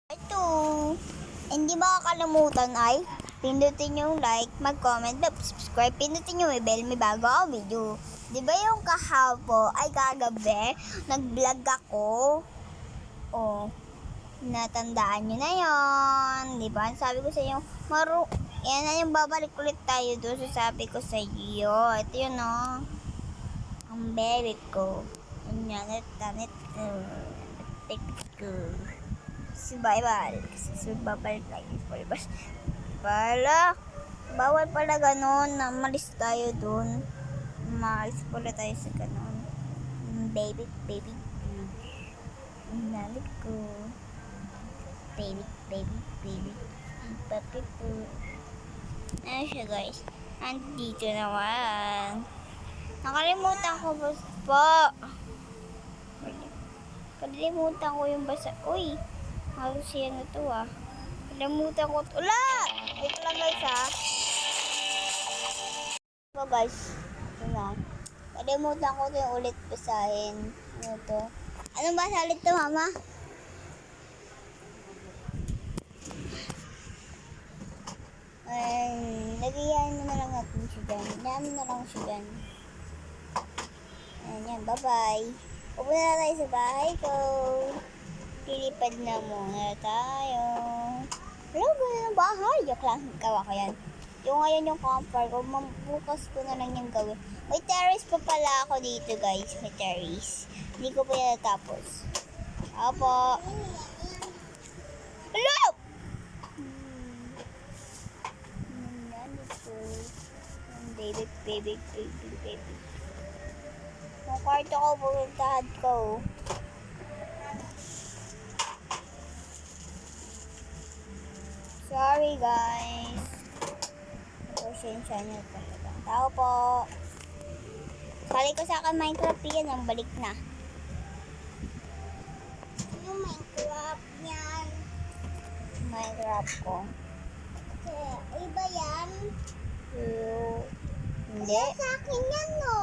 Ito, hindi makakalimutan ay pindutin yung like, mag-comment, subscribe, pindutin yung bell, may bago ako video. Di ba yung kahapon ay kagabi, nag-vlog ako? Oh, natandaan nyo na yon, di ba? Sabi ko sa inyo, yan na yung babalik ulit tayo doon sa sabi ko sa iyo. Ito yun, oh. Ang baby ko. Yan, tanit ko. Survival. Survival tayo. Bawal pala ganun. Malis tayo dun. Malis pala tayo sa ganun. Baby. Nalit ko. Baby. Papi ko. Ano siya, guys? Andito naman. Nakalimutan ko po. Kalimutan ko yung basa. Uy! Halos siya na to ah. Kalimutan ko. Ula! Wait lang guys ha. So guys. Ito na. Kalimutan ko ito yung ulit basahin. Ano to? Anong basa ulit to, mama? Lagayan mo na lang natin siya dyan. Dami na lang siya dyan. Ayan, bye-bye. Pupunta na tayo sa bahay ko. Lilipad na muna tayo. Hello, gano'n ang bahay. Joke lang, gawa ko yan. Yung ngayon yung camper ko, bukas ko na lang yung gawin. May terrace pa pala ako dito, guys. May terrace. Hindi ko pa yan natapos. Opo. Hello! Baby. Yung kwarto ko, pupuntahan ko. Sorry guys. Pasensya nyo talaga. Tao po. Sali ko sa akin Minecraft yan. Ang balik na. Yung Minecraft yan. Minecraft ko. Iba yan? Hindi. Sa akin yan no.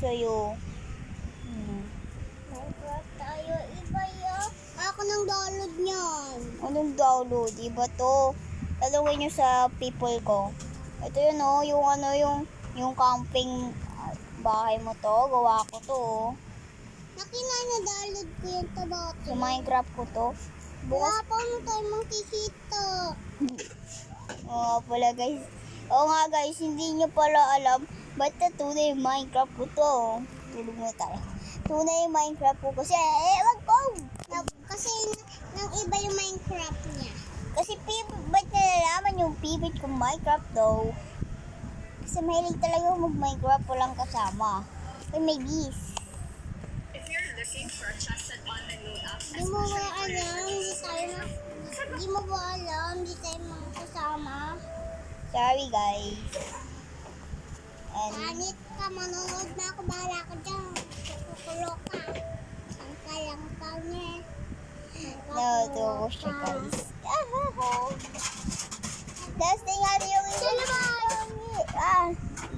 Sa'yo. Minecraft tayo. Iba yan. Ako nang download niyan. Anong download? Iba to. Talawin nyo sa people ko. Ito yun oh. Yung camping bahay mo to. Gawa ko to oh. Na-download ko yung tabato. Sa Minecraft ko to. Wala pa mo tayo mong kikita. Oo pala guys. Oo nga guys. Hindi nyo pala alam. Ba't na tunay yung Minecraft ko to oh. Tulog na tayo. Tunay yung Minecraft ko kasi wag ko. Kasi nang iba yung Minecraft niya. Kasi ba't nalalaman yung favorite kong Minecraft daw? Kasi mahilig talaga yung mag-Minecraft walang kasama. Uy, may bees. Di mo ba alam? Hindi tayo makasama. Sorry guys. Ganit ka, manonood na ako. Bahala ka dyan. Kukulo ka. Ang kalang niya. Natuwa ko siya guys. Last thing natin yung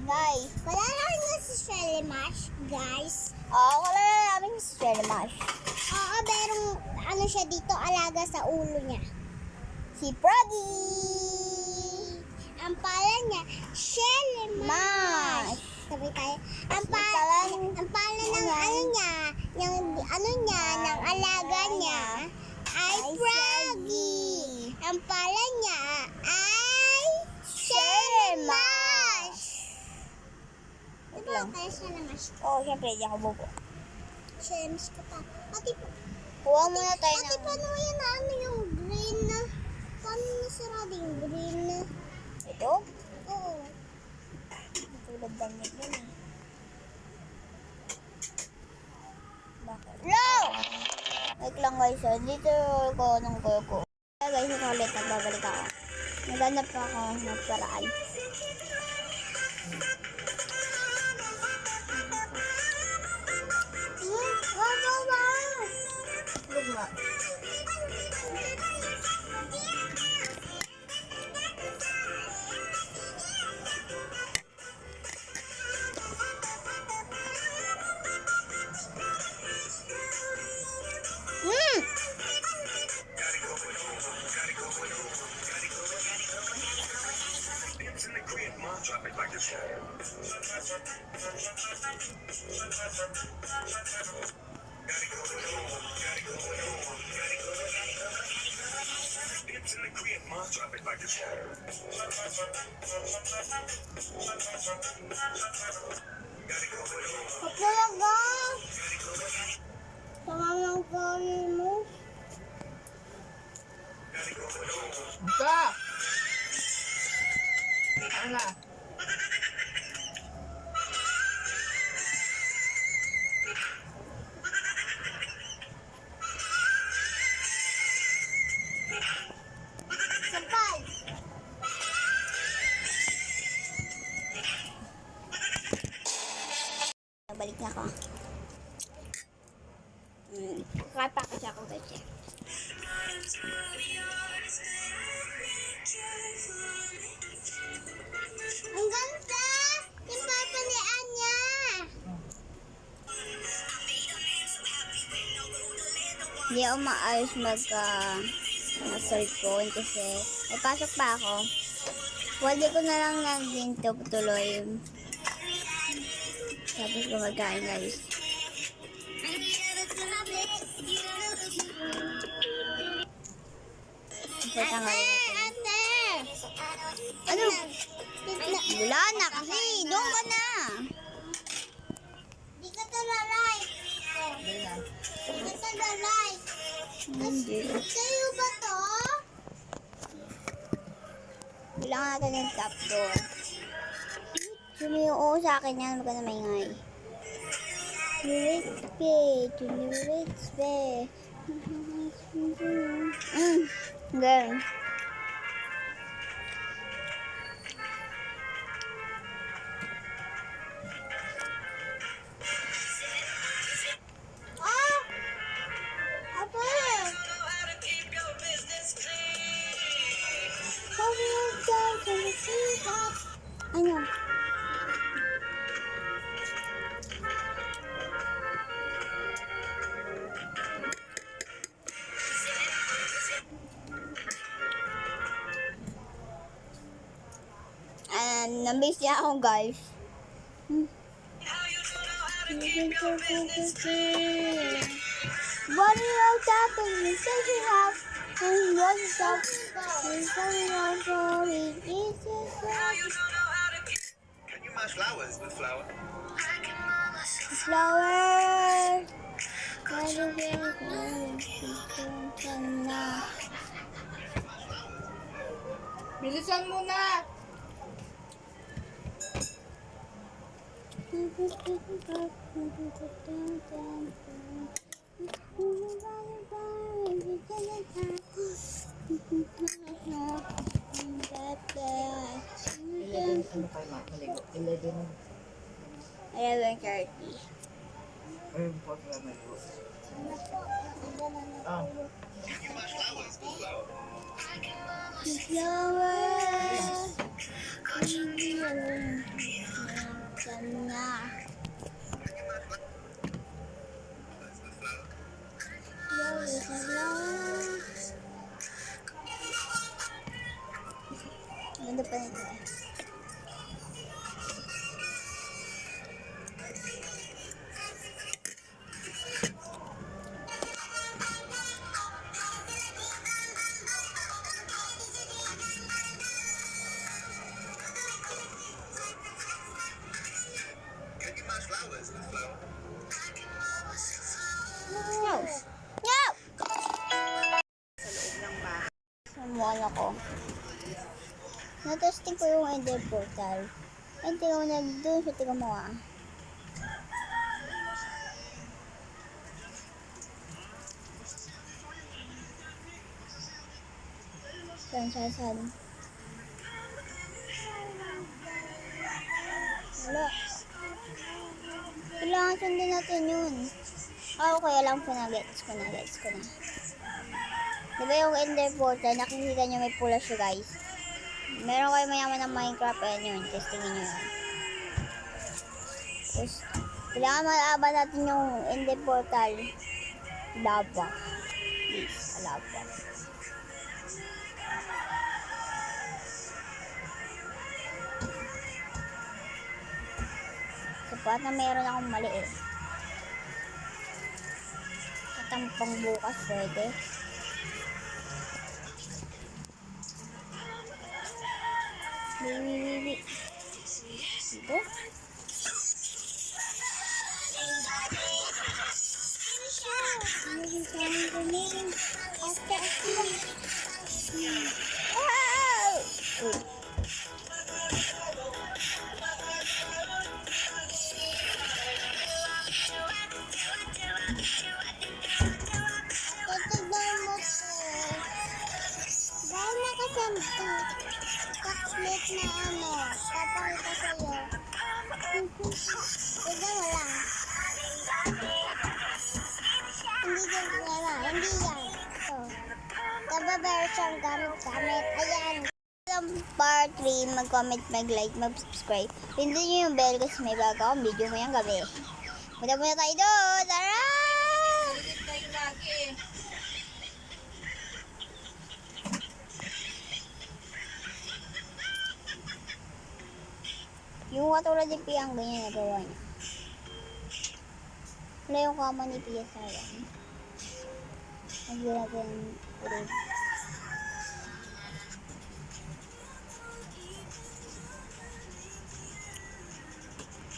guys. Wala lang nga si Shellymash, guys. Oo, wala lang namin si Shellymash. Oo, merong ano siya dito, alaga sa ulo niya. Si Froggy. Ang pala niya, Shellymash. Sabi tayo. Ang pala ng ng alaga niya ay Froggy. Ang pala niya ay Shellymash. Diba kaya Shellymash? Oo, syempre, hindi ako bubo. Shellymash ka pa. Kuha muna tayo ng... paano yan yung green na? Paano nasarado yung green na? Ito? Oo. Tulad damit yun eh. Bakit? No! Wait lang guys, dito ko ng ko. Guys, ito ulit, nagbabalik ako. Naghanap ako ng paraan. Lugma. Talaga? Sama ng kanin mo. Ika! Ano na? Sapal. Balik na ako. Kata kasi ako kasi. Ang ganda! Yung papa ni Anya! Hindi ako maayos mag-cellphone kasi may pasok pa ako. Wali ko na lang din tuloy. Tapos gumagain guys. Ate! Ano? Wala na kasi. Doon ka na. Di ka talaray. Di ka talaray. Hindi. Sa'yo ba to? Bilang natin yung top door. Sumiyo sa akin yan. Huwag ka na maingay. Respect. Ganun. Ano? Namiss niya ako guys. What is out happening? Taking off and what's up? It's coming on for it. Can you mash flowers with flour? Flower. Bilisan mo na! Ano kayo maligo? 11. 11:30. Ayun po sila maligo. Ah. Can you mash flowers with flour? Flowers. Ganda pa nito eh. Can you mash flowers with flour? No! No! Sa mall ako. Natesting ko yung Ender Portal. Ay, tingnan mo na doon sa tiga mo ah. Saan. Wala. Kailangan sundin natin yun. Okay, alam ko na. Gets ko na. Diba yung Ender Portal, nakikita nyo may pula siya guys. Meron kayo mayaman ng Minecraft, ayan yun. Testingin nyo yun. Tapos, kailangan malaban natin yung Ender Portal. Lava. Please, lava. Ba't na meron akong mali eh. Katampang bukas pwede. Bibi. Dito. Wow! Uy. Titignan mo po. Dahil nakasampo. Chocolate na ano. Papakita sa'yo. Tignan mo lang. Hindi yan problema. Hindi yan. Ito. Version gamit. Ayan. Part 3, mag-comment, mag-like, mag-subscribe. Pindutin nyo yung bell kasi may bago akong video ngayong gabi. Punta muna tayo doon. Tara! Ulit kayo lagi. Yung katulad ni Pia, ang ganyan nagawa niya. Wala yung kama ni Pia, sayang. Nagyan natin ulit.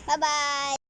Bye-bye!